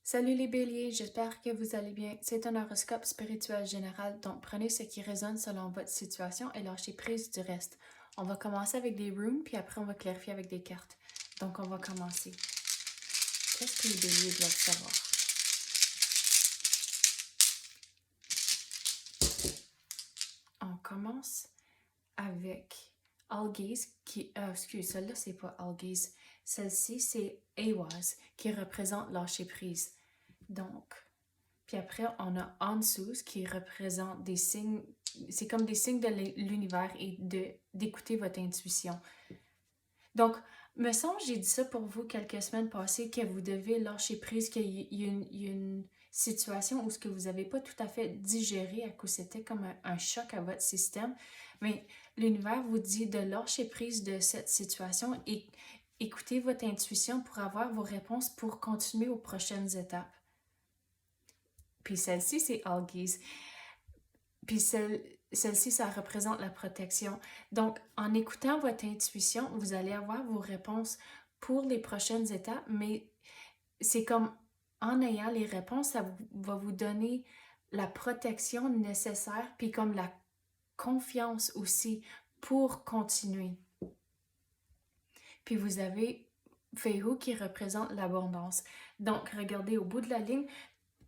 Salut les béliers, j'espère que vous allez bien. C'est un horoscope spirituel général, donc prenez ce qui résonne selon votre situation et lâchez prise du reste. On va commencer avec des runes, puis après on va clarifier avec des cartes. Donc on va commencer. Qu'est-ce que les béliers doivent savoir? On commence avec Algaze, celle-là c'est pas Algaze. Celle-ci c'est Awaz, qui représente lâcher prise. Donc, puis après, on a Ansuz qui représente des signes, c'est comme des signes de l'univers et d'écouter votre intuition. Donc, me semble, j'ai dit ça pour vous quelques semaines passées, que vous devez lâcher prise, qu'il y a une situation où ce que vous n'avez pas tout à fait digéré à cause c'était comme un choc à votre système. Mais l'univers vous dit de lâcher prise de cette situation et écouter votre intuition pour avoir vos réponses pour continuer aux prochaines étapes. Puis celle-ci, c'est Algaze. Puis celle-ci, ça représente la protection. Donc, en écoutant votre intuition, vous allez avoir vos réponses pour les prochaines étapes, mais c'est comme en ayant les réponses, ça va vous donner la protection nécessaire, puis comme la confiance aussi pour continuer. Puis vous avez Fehu qui représente l'abondance. Donc, regardez au bout de la ligne,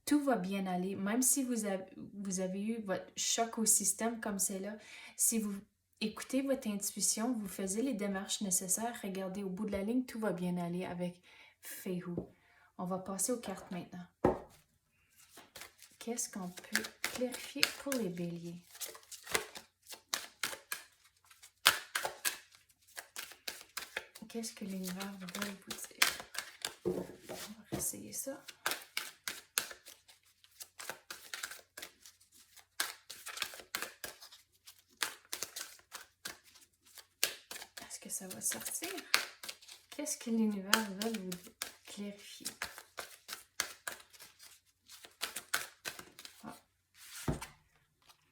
tout va bien aller, même si vous avez eu votre choc au système comme c'est là. Si vous écoutez votre intuition, vous faisiez les démarches nécessaires, regardez au bout de la ligne, tout va bien aller avec Fehu. On va passer aux cartes maintenant. Qu'est-ce qu'on peut clarifier pour les béliers? Qu'est-ce que l'univers veut vous dire? On va essayer ça. Est-ce que ça va sortir? Qu'est-ce que l'univers veut vous clarifier?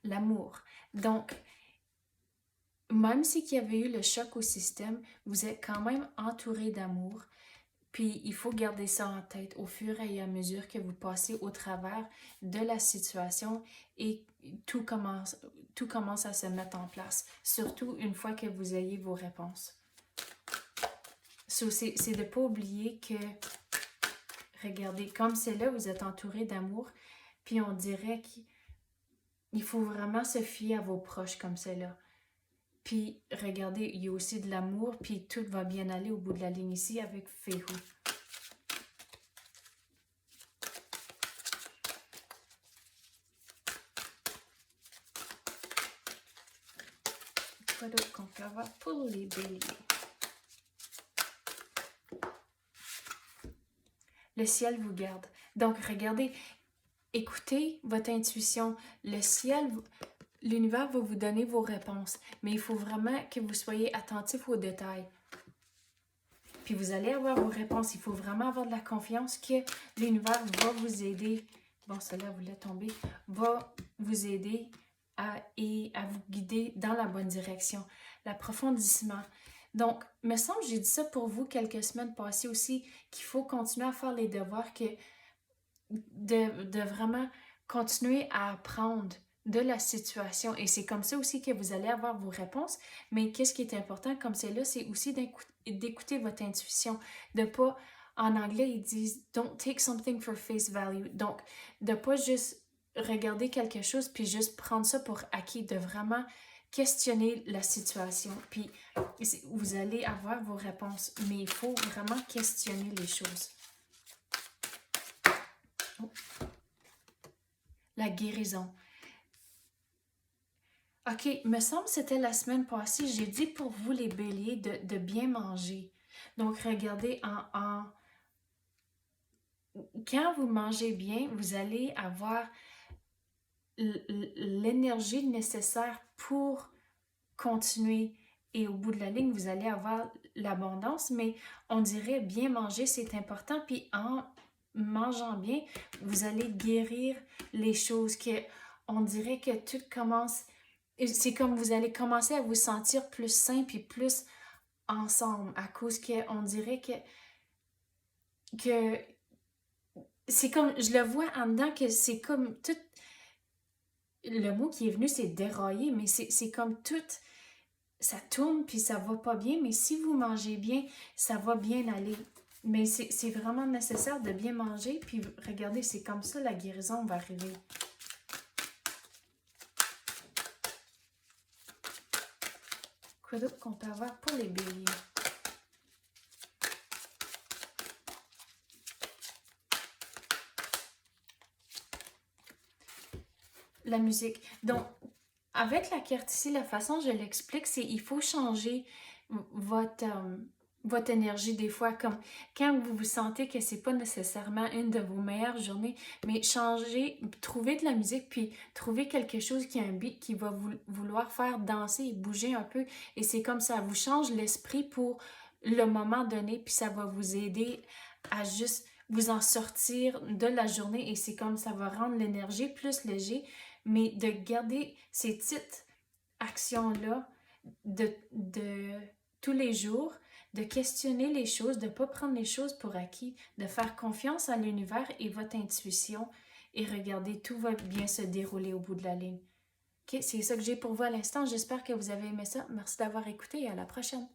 L'amour. Donc, même s'il y avait eu le choc au système, vous êtes quand même entouré d'amour. Puis, il faut garder ça en tête au fur et à mesure que vous passez au travers de la situation et tout commence à se mettre en place. Surtout une fois que vous ayez vos réponses. So, c'est de ne pas oublier que, regardez, comme c'est là, vous êtes entouré d'amour, puis on dirait qu'il faut vraiment se fier à vos proches comme c'est là. Puis, regardez, il y a aussi de l'amour, puis tout va bien aller au bout de la ligne ici avec Fehu. Quoi d'autre qu'on peut avoir pour les béliers? Le ciel vous garde. Donc, regardez, écoutez votre intuition. Le ciel, l'univers va vous donner vos réponses, mais il faut vraiment que vous soyez attentif aux détails. Puis vous allez avoir vos réponses. Il faut vraiment avoir de la confiance que l'univers va vous aider. Bon, celle-là voulait tomber. Va vous aider à vous guider dans la bonne direction. L'approfondissement. Donc, me semble, j'ai dit ça pour vous quelques semaines passées aussi, qu'il faut continuer à faire les devoirs, de vraiment continuer à apprendre de la situation. Et c'est comme ça aussi que vous allez avoir vos réponses. Mais qu'est-ce qui est important comme c'est là, c'est aussi d'écouter votre intuition. De pas, en anglais, ils disent « don't take something for face value ». Donc, de pas juste regarder quelque chose puis juste prendre ça pour acquis, de vraiment questionner la situation. Puis, vous allez avoir vos réponses, mais il faut vraiment questionner les choses. Oh. La guérison. OK, me semble que c'était la semaine passée, j'ai dit pour vous les béliers de bien manger. Donc, regardez, quand vous mangez bien, vous allez avoir l'énergie nécessaire pour continuer. Et au bout de la ligne, vous allez avoir l'abondance, mais on dirait bien manger, c'est important. Puis en mangeant bien, vous allez guérir les choses on dirait que tout commence. C'est comme vous allez commencer à vous sentir plus sain puis plus ensemble à cause qu'on dirait que c'est comme, je le vois en dedans que c'est comme tout, le mot qui est venu c'est dérailler, mais c'est comme tout, ça tourne puis ça va pas bien, mais si vous mangez bien, ça va bien aller. Mais c'est vraiment nécessaire de bien manger, puis regardez, c'est comme ça la guérison va arriver. Quoi d'autre qu'on peut avoir pour les béliers? La musique. Donc, avec la carte ici, la façon dont je l'explique, c'est il faut changer votre énergie des fois. Comme quand vous vous sentez que c'est pas nécessairement une de vos meilleures journées, mais changer, trouver de la musique, puis trouver quelque chose qui a un beat qui va vouloir faire danser et bouger un peu. Et c'est comme ça vous change l'esprit pour le moment donné, puis ça va vous aider à juste vous en sortir de la journée et c'est comme ça va rendre l'énergie plus léger, mais de garder ces petites actions-là de tous les jours, de questionner les choses, de ne pas prendre les choses pour acquis, de faire confiance à l'univers et votre intuition et regardez, tout va bien se dérouler au bout de la ligne. Ok, c'est ça que j'ai pour vous à l'instant. J'espère que vous avez aimé ça. Merci d'avoir écouté et à la prochaine.